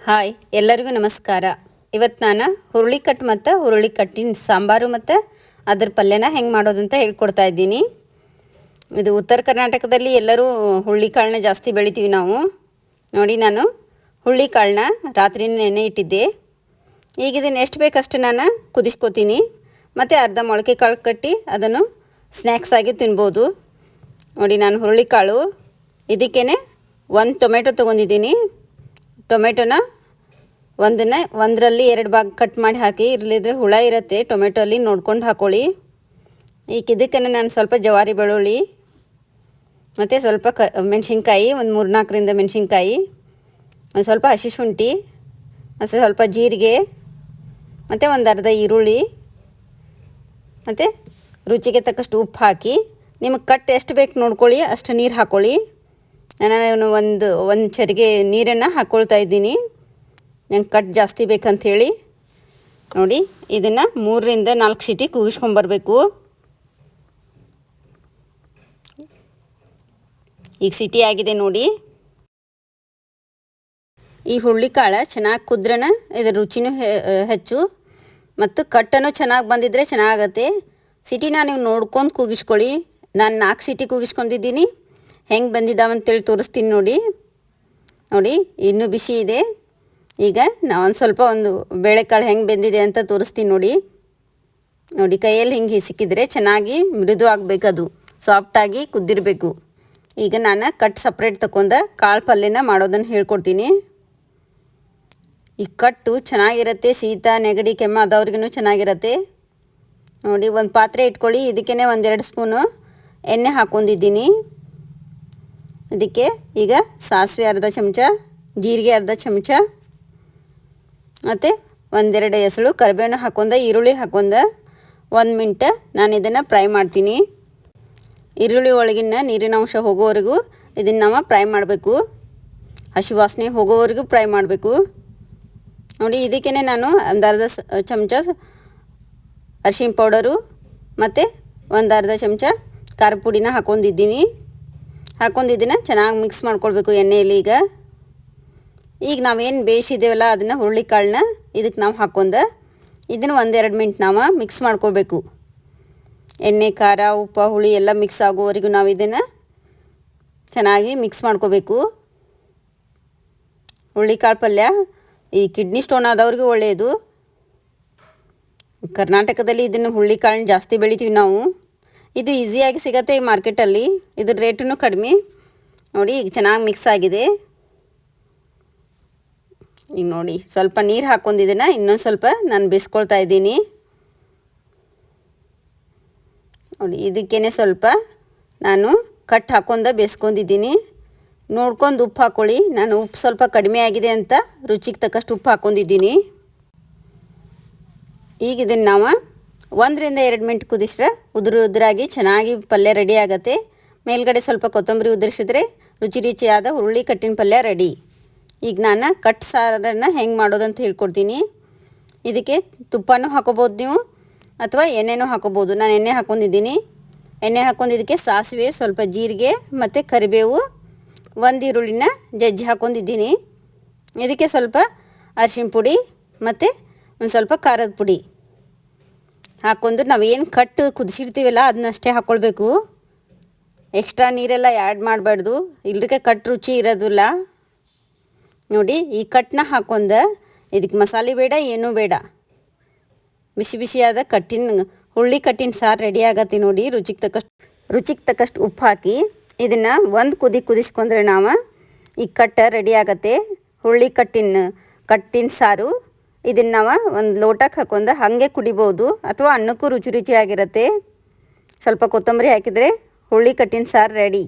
Hi ಎಲ್ಲರಿಗೂ ನಮಸ್ಕಾರ. ಇವತ್ತು ನಾನು ಹುರುಳಿಕಟ್ಟು ಮತ್ತು ಹುರುಳಿಕಟ್ಟಿನ ಸಾಂಬಾರು ಮತ್ತು ಅದ್ರ ಪಲ್ಯನ ಹೆಂಗೆ ಮಾಡೋದಂತ ಹೇಳ್ಕೊಡ್ತಾ ಇದ್ದೀನಿ. ಇದು ಉತ್ತರ ಕರ್ನಾಟಕದಲ್ಲಿ ಎಲ್ಲರೂ ಹುರುಳಿಕಾಳನ್ನ ಜಾಸ್ತಿ ಬೆಳಿತೀವಿ ನಾವು. ನೋಡಿ, ನಾನು ಹುರುಳಿಕಾಳನ್ನ ರಾತ್ರಿ ನೆನೆ ಇಟ್ಟಿದ್ದೆ. ಈಗ ಇದನ್ನು ಎಷ್ಟು ಬೇಕಷ್ಟು ನಾನು ಕುದಿಸ್ಕೋತೀನಿ. ಮತ್ತು ಅರ್ಧ ಮೊಳಕೆ ಕಾಳು ಕಟ್ಟಿ ಅದನ್ನು ಸ್ನ್ಯಾಕ್ಸ್ ಆಗಿ ತಿನ್ಬೋದು. ನೋಡಿ, ನಾನು ಹುರುಳಿಕಾಳು ಇದಕ್ಕೇ ಒಂದು ಟೊಮೆಟೊ ತೊಗೊಂಡಿದ್ದೀನಿ. ಟೊಮೆಟೊನ ಒಂದರಲ್ಲಿ 2 ಭಾಗ ಕಟ್ ಮಾಡಿ ಹಾಕಿ, ಇರಲಿದ್ರೆ ಹುಳ ಇರುತ್ತೆ ಟೊಮೆಟೊ ಅಲ್ಲಿ, ನೋಡ್ಕೊಂಡು ಹಾಕ್ಕೊಳ್ಳಿ. ಈಗ ಇದಕ್ಕೆ ನಾನು ಸ್ವಲ್ಪ ಜವಾರಿ ಬೆಳ್ಳುಳ್ಳಿ ಮತ್ತು ಸ್ವಲ್ಪ ಮೆಣಸಿನ್ಕಾಯಿ, ಒಂದು 3-4 ಮೆಣಸಿನ್ಕಾಯಿ, ಒಂದು ಸ್ವಲ್ಪ ಹಸಿ ಶುಂಠಿ, ಮತ್ತು ಸ್ವಲ್ಪ ಜೀರಿಗೆ, ಮತ್ತು ಒಂದು ಅರ್ಧ ಈರುಳ್ಳಿ, ಮತ್ತು ರುಚಿಗೆ ತಕ್ಕಷ್ಟು ಉಪ್ಪು ಹಾಕಿ, ನಿಮಗೆ ಕಟ್ಟು ಎಷ್ಟು ಬೇಕು ನೋಡ್ಕೊಳ್ಳಿ, ಅಷ್ಟು ನೀರು ಹಾಕ್ಕೊಳ್ಳಿ. ನಾನು ಒಂದು ಚರಿಗೆ ನೀರನ್ನು ಹಾಕ್ಕೊಳ್ತಾ ಇದ್ದೀನಿ, ನಂಗೆ ಕಟ್ಟು ಜಾಸ್ತಿ ಬೇಕಂಥೇಳಿ. ನೋಡಿ, ಇದನ್ನು 3-4 ಸೀಟಿ ಕೂಗಿಸ್ಕೊಂಬರ್ಬೇಕು. ಈಗ ಸಿಟಿ ಆಗಿದೆ ನೋಡಿ. ಈ ಹುರುಳಿಕಾಳು ಚೆನ್ನಾಗಿ ಕುದ್ರನ ಇದರ ರುಚಿನೂ ಹೆಚ್ಚು, ಮತ್ತು ಕಟ್ಟನು ಚೆನ್ನಾಗಿ ಬಂದಿದ್ದರೆ ಚೆನ್ನಾಗತ್ತೆ. ಸಿಟಿನ ನೀವು ನೋಡ್ಕೊಂಡು ಕೂಗಿಸ್ಕೊಳ್ಳಿ. ನಾನು 4 ಸೀಟಿ ಕೂಗಿಸ್ಕೊಂಡಿದ್ದೀನಿ. ಹೆಂಗೆ ಬಂದಿದ್ದಾವಂತೇಳಿ ತೋರಿಸ್ತೀನಿ ನೋಡಿ. ಇನ್ನೂ ಬಿಸಿ ಇದೆ. ಈಗ ನಾನು ಒಂದು ಬೇಳೆಕಾಳು ಹೆಂಗೆ ಬೆಂದಿದೆ ಅಂತ ತೋರಿಸ್ತೀನಿ ನೋಡಿ. ಕೈಯಲ್ಲಿ ಹಿಂಗೆ ಸಿಕ್ಕಿದ್ರೆ ಚೆನ್ನಾಗಿ ಮೃದು ಆಗಬೇಕು, ಅದು ಸಾಫ್ಟಾಗಿ ಕುದ್ದಿರಬೇಕು. ಈಗ ನಾನು ಕಟ್ಟು ಸಪ್ರೇಟ್ ತಗೊಂಡು ಕಾಳು ಪಲ್ಯನ ಮಾಡೋದನ್ನು ಹೇಳ್ಕೊಡ್ತೀನಿ. ಈ ಕಟ್ಟು ಚೆನ್ನಾಗಿರುತ್ತೆ, ಶೀತ ನೆಗಡಿ ಕೆಮ್ಮು ಆದವ್ರಿಗೂ ಚೆನ್ನಾಗಿರುತ್ತೆ. ನೋಡಿ, ಒಂದು ಪಾತ್ರೆ ಇಟ್ಕೊಳ್ಳಿ. ಇದಕ್ಕೇ 1-2 ಸ್ಪೂನು ಎಣ್ಣೆ ಹಾಕ್ಕೊಂಡಿದ್ದೀನಿ. ಇದಕ್ಕೆ ಈಗ ಸಾಸಿವೆ ಅರ್ಧ ಚಮಚ, ಜೀರಿಗೆ ಅರ್ಧ ಚಮಚ, ಮತ್ತು 1-2 ಎಸಳು ಕರಿಬೇವನ್ನು ಹಾಕ್ಕೊಂಡು, ಈರುಳ್ಳಿ ಹಾಕ್ಕೊಂಡು 1 ಮಿನಿಟ್ ನಾನು ಇದನ್ನು ಫ್ರೈ ಮಾಡ್ತೀನಿ. ಈರುಳ್ಳಿ ಒಳಗಿನ ನೀರಿನ ಅಂಶ ಹೋಗೋವರೆಗೂ ಇದನ್ನು ನಾವು ಫ್ರೈ ಮಾಡಬೇಕು. ಹಸಿ ವಾಸನೆ ಹೋಗೋವರೆಗೂ ಫ್ರೈ ಮಾಡಬೇಕು. ನೋಡಿ, ಇದಕ್ಕೇ ನಾನು ಒಂದು ಅರ್ಧ ಚಮಚ ಅರಿಶಿನ ಪೌಡರು ಮತ್ತು ಒಂದು ಅರ್ಧ ಚಮಚ ಖಾರ ಪುಡಿನ ಹಾಕ್ಕೊಂಡಿದ್ದೀನಿ. ಇದನ್ನು ಚೆನ್ನಾಗಿ ಮಿಕ್ಸ್ ಮಾಡ್ಕೊಳ್ಬೇಕು ಎಣ್ಣೆಯಲ್ಲಿ. ಈಗ ನಾವೇನು ಬೇಯಿಸಿದ್ದೇವಲ್ಲ ಅದನ್ನು ಹುರುಳಿಕಾಳನ್ನ ಇದಕ್ಕೆ ನಾವು ಹಾಕ್ಕೊಂಡು ಇದನ್ನು 1-2 ಮಿನಿಟ್ ನಾವು ಮಿಕ್ಸ್ ಮಾಡ್ಕೊಳ್ಬೇಕು. ಎಣ್ಣೆ, ಖಾರ, ಉಪ್ಪು, ಹುಳಿ ಎಲ್ಲ ಮಿಕ್ಸ್ ಆಗೋವರೆಗೂ ನಾವು ಇದನ್ನು ಚೆನ್ನಾಗಿ ಮಿಕ್ಸ್ ಮಾಡ್ಕೋಬೇಕು. ಹುರುಳಿಕಾಳು ಪಲ್ಯ ಈ ಕಿಡ್ನಿ ಸ್ಟೋನ್ ಆದವ್ರಿಗೂ ಒಳ್ಳೆಯದು. ಕರ್ನಾಟಕದಲ್ಲಿ ಇದನ್ನು ಹುರುಳಿಕಾಳನ್ನ ಜಾಸ್ತಿ ಬೆಳಿತೀವಿ ನಾವು. ಇದು ಈಸಿಯಾಗಿ ಸಿಗುತ್ತೆ ಈ ಮಾರ್ಕೆಟಲ್ಲಿ, ಇದ್ರ ರೇಟೂ ಕಡಿಮೆ. ನೋಡಿ, ಈಗ ಚೆನ್ನಾಗಿ ಮಿಕ್ಸ್ ಆಗಿದೆ. ಈಗ ನೋಡಿ, ಸ್ವಲ್ಪ ನೀರು ಹಾಕ್ಕೊಂಡಿದ್ದನ್ನು ಇನ್ನೊಂದು ಸ್ವಲ್ಪ ನಾನು ಬೇಯಿಸ್ಕೊಳ್ತಾ ಇದ್ದೀನಿ. ನೋಡಿ, ಇದಕ್ಕೇ ಸ್ವಲ್ಪ ನಾನು ಕಟ್ಟು ಹಾಕ್ಕೊಂಡು ಬೇಯಿಸ್ಕೊಂಡಿದ್ದೀನಿ. ನೋಡ್ಕೊಂಡು ಉಪ್ಪು ಹಾಕ್ಕೊಳ್ಳಿ. ನಾನು ಉಪ್ಪು ಸ್ವಲ್ಪ ಕಡಿಮೆ ಆಗಿದೆ ಅಂತ ರುಚಿಗೆ ತಕ್ಕಷ್ಟು ಉಪ್ಪು ಹಾಕ್ಕೊಂಡಿದ್ದೀನಿ. ಈಗ ಇದನ್ನು ನಾವು 1-2 ಮಿನಿಟ್ ಕುದಿಸ್ರೆ ಉದುರಾಗಿ ಚೆನ್ನಾಗಿ ಪಲ್ಯ ರೆಡಿ ಆಗುತ್ತೆ. ಮೇಲ್ಗಡೆ ಸ್ವಲ್ಪ ಕೊತ್ತಂಬರಿ ಉದುರಿಸಿದ್ರೆ ರುಚಿಯಾದ ಹುರುಳಿಕಟ್ಟಿನ ಪಲ್ಯ ರೆಡಿ. ಈಗ ನಾನು ಕಟ್ಟು ಸಾರನ್ನು ಹೆಂಗೆ ಮಾಡೋದಂತ ಹೇಳ್ಕೊಡ್ತೀನಿ. ಇದಕ್ಕೆ ತುಪ್ಪನೂ ಹಾಕೋಬೋದು ನೀವು, ಅಥವಾ ಎಣ್ಣೆನೂ ಹಾಕೋಬೋದು. ನಾನು ಎಣ್ಣೆ ಹಾಕ್ಕೊಂಡಿದ್ದೀನಿ. ಎಣ್ಣೆ ಹಾಕ್ಕೊಂಡಿದ್ದಕ್ಕೆ ಸಾಸಿವೆ, ಸ್ವಲ್ಪ ಜೀರಿಗೆ ಮತ್ತು ಕರಿಬೇವು, 1 ಈರುಳ್ಳಿನ ಜಜ್ಜಿ ಹಾಕ್ಕೊಂಡಿದ್ದೀನಿ. ಇದಕ್ಕೆ ಸ್ವಲ್ಪ ಅರಿಶಿನ ಪುಡಿ ಮತ್ತು ಒಂದು ಸ್ವಲ್ಪ ಖಾರದ ಪುಡಿ ಹಾಕ್ಕೊಂಡು ನಾವೇನು ಕಟ್ಟು ಕುದಿಸಿರ್ತೀವಲ್ಲ ಅದನ್ನಷ್ಟೇ ಹಾಕ್ಕೊಳ್ಬೇಕು. ಎಕ್ಸ್ಟ್ರಾ ನೀರೆಲ್ಲ ಆ್ಯಡ್ ಮಾಡಬಾರ್ದು, ಇಲ್ಲರಿಗೆ ಕಟ್ಟು ರುಚಿ ಇರೋದಿಲ್ಲ. ನೋಡಿ, ಈ ಕಟ್ಟನ್ನ ಹಾಕ್ಕೊಂಡು ಇದಕ್ಕೆ ಮಸಾಲೆ ಬೇಡ, ಏನೂ ಬೇಡ, ಬಿಸಿ ಬಿಸಿಯಾದ ಹುರುಳಿಕಟ್ಟಿನ ಸಾರು ರೆಡಿ ಆಗತ್ತೆ ನೋಡಿ. ರುಚಿಗೆ ತಕ್ಕಷ್ಟು ಉಪ್ಪು ಹಾಕಿ ಇದನ್ನು ಒಂದು ಕುದಿಸ್ಕೊಂಡ್ರೆ ನಾವು ಈ ಕಟ್ಟು ರೆಡಿ ಆಗತ್ತೆ. ಕಟ್ಟಿನ ಸಾರು ಇದನ್ನು ನಾವು ಒಂದು ಲೋಟಕ್ಕೆ ಹಾಕ್ಕೊಂಡು ಹಾಗೆ ಕುಡಿಬೋದು, ಅಥವಾ ಅನ್ನಕ್ಕೂ ರುಚಿಯಾಗಿರುತ್ತೆ. ಸ್ವಲ್ಪ ಕೊತ್ತಂಬರಿ ಹಾಕಿದರೆ ಹುರುಳಿಕಟ್ಟಿನ ಸಾರು ರೆಡಿ.